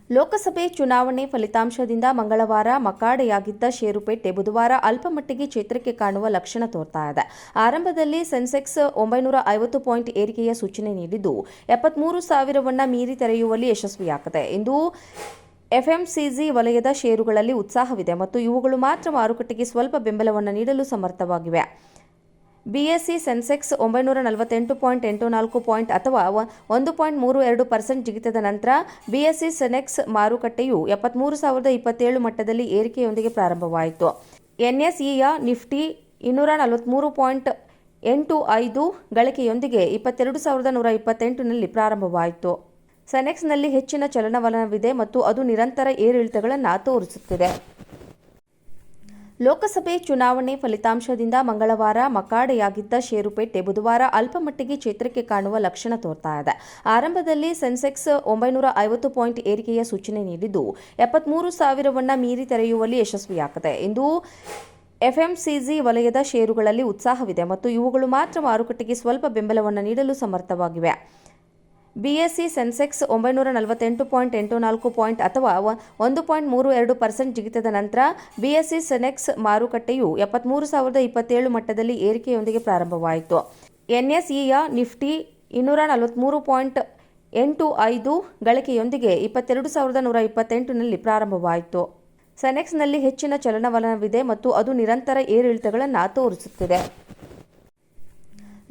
ಲೋಕಸಭೆ ಚುನಾವಣೆ ಫಲಿತಾಂಶದಿಂದ ಮಂಗಳವಾರ ಮಕಾಡೆಯಾಗಿದ್ದ ಷೇರುಪೇಟೆ ಬುಧವಾರ ಅಲ್ಪಮಟ್ಟಿಗೆ ಚೇತರಿಕೆ ಕಾಣುವ ಲಕ್ಷಣ ತೋರ್ತಾ ಇದೆ. ಆರಂಭದಲ್ಲಿ ಸೆನ್ಸೆಕ್ಸ್ 950 ಪಾಯಿಂಟ್ ಏರಿಕೆಯ ಸೂಚನೆ ನೀಡಿದ್ದು 73,000ವನ್ನ ಮೀರಿ ತೆರೆಯುವಲ್ಲಿ ಯಶಸ್ವಿಯಾಗಿದೆ. ಇಂದು ಎಫ್ಎಂಸಿಜಿ ವಲಯದ ಷೇರುಗಳಲ್ಲಿ ಉತ್ಸಾಹವಿದೆ ಮತ್ತು ಇವುಗಳು ಮಾತ್ರ ಮಾರುಕಟ್ಟೆಗೆ ಸ್ವಲ್ಪ ಬೆಂಬಲವನ್ನು ನೀಡಲು ಸಮರ್ಥವಾಗಿವೆ. ಬಿಎಸ್ಸಿ ಸೆನ್ಸೆಕ್ಸ್ 948.84 ಪಾಯಿಂಟ್ ಅಥವಾ 1.32% ಜಿಗಿತದ ನಂತರ ಬಿಎಸ್ಸಿ ಸೆನೆಕ್ಸ್ ಮಾರುಕಟ್ಟೆಯು 73,027 ಮಟ್ಟದಲ್ಲಿ ಏರಿಕೆಯೊಂದಿಗೆ ಪ್ರಾರಂಭವಾಯಿತು. ಎನ್ಎಸ್ಇಯ ನಿಫ್ಟಿ 243.85 ಗಳಿಕೆಯೊಂದಿಗೆ 22,128ನಲ್ಲಿ ಪ್ರಾರಂಭವಾಯಿತು. ಸೆನೆಕ್ಸ್ನಲ್ಲಿ ಹೆಚ್ಚಿನ ಚಲನವಲನವಿದೆ ಮತ್ತು ಅದು ನಿರಂತರ ಏರಿಳಿತಗಳನ್ನು ತೋರಿಸುತ್ತಿದೆ. ಲೋಕಸಭೆ ಚುನಾವಣೆ ಫಲಿತಾಂಶದಿಂದ ಮಂಗಳವಾರ ಮಕಾಡೆಯಾಗಿದ್ದ ಷೇರುಪೇಟೆ ಬುಧವಾರ ಅಲ್ಪಮಟ್ಟಿಗೆ ಚೇತರಿಕೆ ಕಾಣುವ ಲಕ್ಷಣ ತೋರ್ತಾ ಇದೆ. ಆರಂಭದಲ್ಲಿ ಸೆನ್ಸೆಕ್ಸ್ 950 ಪಾಯಿಂಟ್ ಏರಿಕೆಯ ಸೂಚನೆ ನೀಡಿದ್ದು 73,000ವನ್ನ ಮೀರಿ ತೆರೆಯುವಲ್ಲಿ ಯಶಸ್ವಿಯಾಗಿದೆ. ಇಂದು ಎಫ್ಎಂಸಿಜಿ ವಲಯದ ಷೇರುಗಳಲ್ಲಿ ಉತ್ಸಾಹವಿದೆ ಮತ್ತು ಇವುಗಳು ಮಾತ್ರ ಮಾರುಕಟ್ಟೆಗೆ ಸ್ವಲ್ಪ ಬೆಂಬಲವನ್ನು ನೀಡಲು ಸಮರ್ಥವಾಗಿವೆ. ಬಿಎಸ್ಸಿ ಸೆನ್ಸೆಕ್ಸ್ 948.84 ಪಾಯಿಂಟ್ ಅಥವಾ 1.32% ಜಿಗಿತದ ನಂತರ ಬಿಎಸ್ಸಿ ಸೆನೆಕ್ಸ್ ಮಾರುಕಟ್ಟೆಯು 73,027 ಮಟ್ಟದಲ್ಲಿ ಏರಿಕೆಯೊಂದಿಗೆ ಪ್ರಾರಂಭವಾಯಿತು. ಎನ್ಎಸ್ಇಯ ನಿಫ್ಟಿ 243.85 ಗಳಿಕೆಯೊಂದಿಗೆ 22,128ನಲ್ಲಿ ಪ್ರಾರಂಭವಾಯಿತು. ಸೆನೆಕ್ಸ್ನಲ್ಲಿ ಹೆಚ್ಚಿನ ಚಲನವಲನವಿದೆ ಮತ್ತು ಅದು ನಿರಂತರ ಏರಿಳಿತಗಳನ್ನು ತೋರಿಸುತ್ತಿದೆ.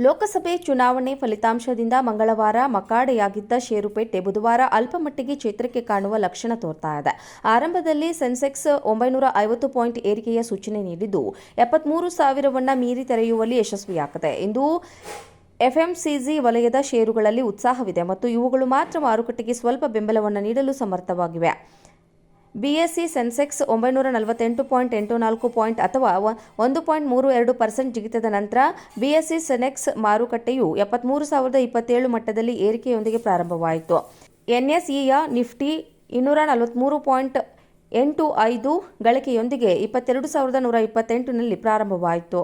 ಲೋಕಸಭೆ ಚುನಾವಣೆ ಫಲಿತಾಂಶದಿಂದ ಮಂಗಳವಾರ ಮಕಾಡೆಯಾಗಿದ್ದ ಷೇರುಪೇಟೆ ಬುಧವಾರ ಅಲ್ಪಮಟ್ಟಿಗೆ ಚೇತರಿಕೆ ಕಾಣುವ ಲಕ್ಷಣ ತೋರ್ತಾ ಇದೆ. ಆರಂಭದಲ್ಲಿ ಸೆನ್ಸೆಕ್ಸ್ 950 ಪಾಯಿಂಟ್ ಏರಿಕೆಯ ಸೂಚನೆ ನೀಡಿದ್ದು 73,000ವನ್ನ ಮೀರಿ ತೆರೆಯುವಲ್ಲಿ ಯಶಸ್ವಿಯಾಗಿದೆ. ಇಂದು ಎಫ್ಎಂಸಿಜಿ ವಲಯದ ಷೇರುಗಳಲ್ಲಿ ಉತ್ಸಾಹವಿದೆ ಮತ್ತು ಇವುಗಳು ಮಾತ್ರ ಮಾರುಕಟ್ಟೆಗೆ ಸ್ವಲ್ಪ ಬೆಂಬಲವನ್ನು ನೀಡಲು ಸಮರ್ಥವಾಗಿವೆ. ಬಿಎಸ್ಸಿ ಸೆನ್ಸೆಕ್ಸ್ 948.84 ಪಾಯಿಂಟ್ ಅಥವಾ 1.32% ಜಿಗಿತದ ನಂತರ ಬಿಎಸ್ಸಿ ಸೆನೆಕ್ಸ್ ಮಾರುಕಟ್ಟೆಯು 73,027 ಮಟ್ಟದಲ್ಲಿ ಏರಿಕೆಯೊಂದಿಗೆ ಪ್ರಾರಂಭವಾಯಿತು. ಎನ್ಎಸ್ಇಯ ನಿಫ್ಟಿ 243.85 ಗಳಿಕೆಯೊಂದಿಗೆ 22,128ನಲ್ಲಿ ಪ್ರಾರಂಭವಾಯಿತು.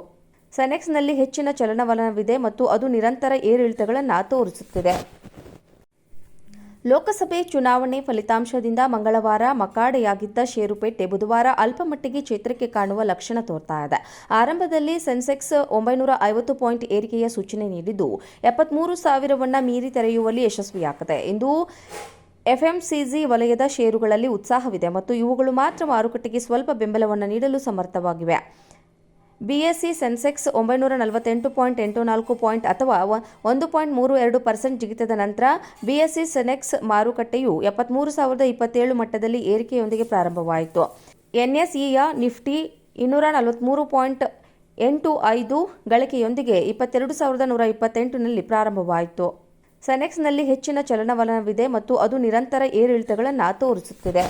ಸೆನೆಕ್ಸ್ನಲ್ಲಿ ಹೆಚ್ಚಿನ ಚಲನವಲನವಿದೆ ಮತ್ತು ಅದು ನಿರಂತರ ಏರಿಳಿತಗಳನ್ನು ತೋರಿಸುತ್ತಿದೆ. ಲೋಕಸಭೆ ಚುನಾವಣೆ ಫಲಿತಾಂಶದಿಂದ ಮಂಗಳವಾರ ಮಕಾಡೆಯಾಗಿದ್ದ ಷೇರುಪೇಟೆ ಬುಧವಾರ ಅಲ್ಪಮಟ್ಟಿಗೆ ಚೇತರಿಕೆ ಕಾಣುವ ಲಕ್ಷಣ ತೋರ್ತಾ ಇದೆ. ಆರಂಭದಲ್ಲಿ ಸೆನ್ಸೆಕ್ಸ್ 950 ಪಾಯಿಂಟ್ ಏರಿಕೆಯ ಸೂಚನೆ ನೀಡಿದ್ದು 73,000ವನ್ನ ಮೀರಿ ತೆರೆಯುವಲ್ಲಿ ಯಶಸ್ವಿಯಾಗಿದೆ. ಇಂದು ಎಫ್ಎಂಸಿಜಿ ವಲಯದ ಷೇರುಗಳಲ್ಲಿ ಉತ್ಸಾಹವಿದೆ ಮತ್ತು ಇವುಗಳು ಮಾತ್ರ ಮಾರುಕಟ್ಟೆಗೆ ಸ್ವಲ್ಪ ಬೆಂಬಲವನ್ನು ನೀಡಲು ಸಮರ್ಥವಾಗಿವೆ. ಬಿಎಸ್ಸಿ ಸೆನ್ಸೆಕ್ಸ್ 948.84 ಪಾಯಿಂಟ್ ಅಥವಾ 1.32% ಜಿಗಿತದ ನಂತರ ಬಿಎಸ್ಸಿ ಸೆನೆಕ್ಸ್ ಮಾರುಕಟ್ಟೆಯು 73,027 ಮಟ್ಟದಲ್ಲಿ ಏರಿಕೆಯೊಂದಿಗೆ ಪ್ರಾರಂಭವಾಯಿತು. ಎನ್ಎಸ್ಇಯ ನಿಫ್ಟಿ 243.85 ಗಳಿಕೆಯೊಂದಿಗೆ 22,128ನಲ್ಲಿ ಪ್ರಾರಂಭವಾಯಿತು. ಸೆನೆಕ್ಸ್ನಲ್ಲಿ ಹೆಚ್ಚಿನ ಚಲನವಲನವಿದೆ ಮತ್ತು ಅದು ನಿರಂತರ ಏರಿಳಿತಗಳನ್ನು ತೋರಿಸುತ್ತಿದೆ.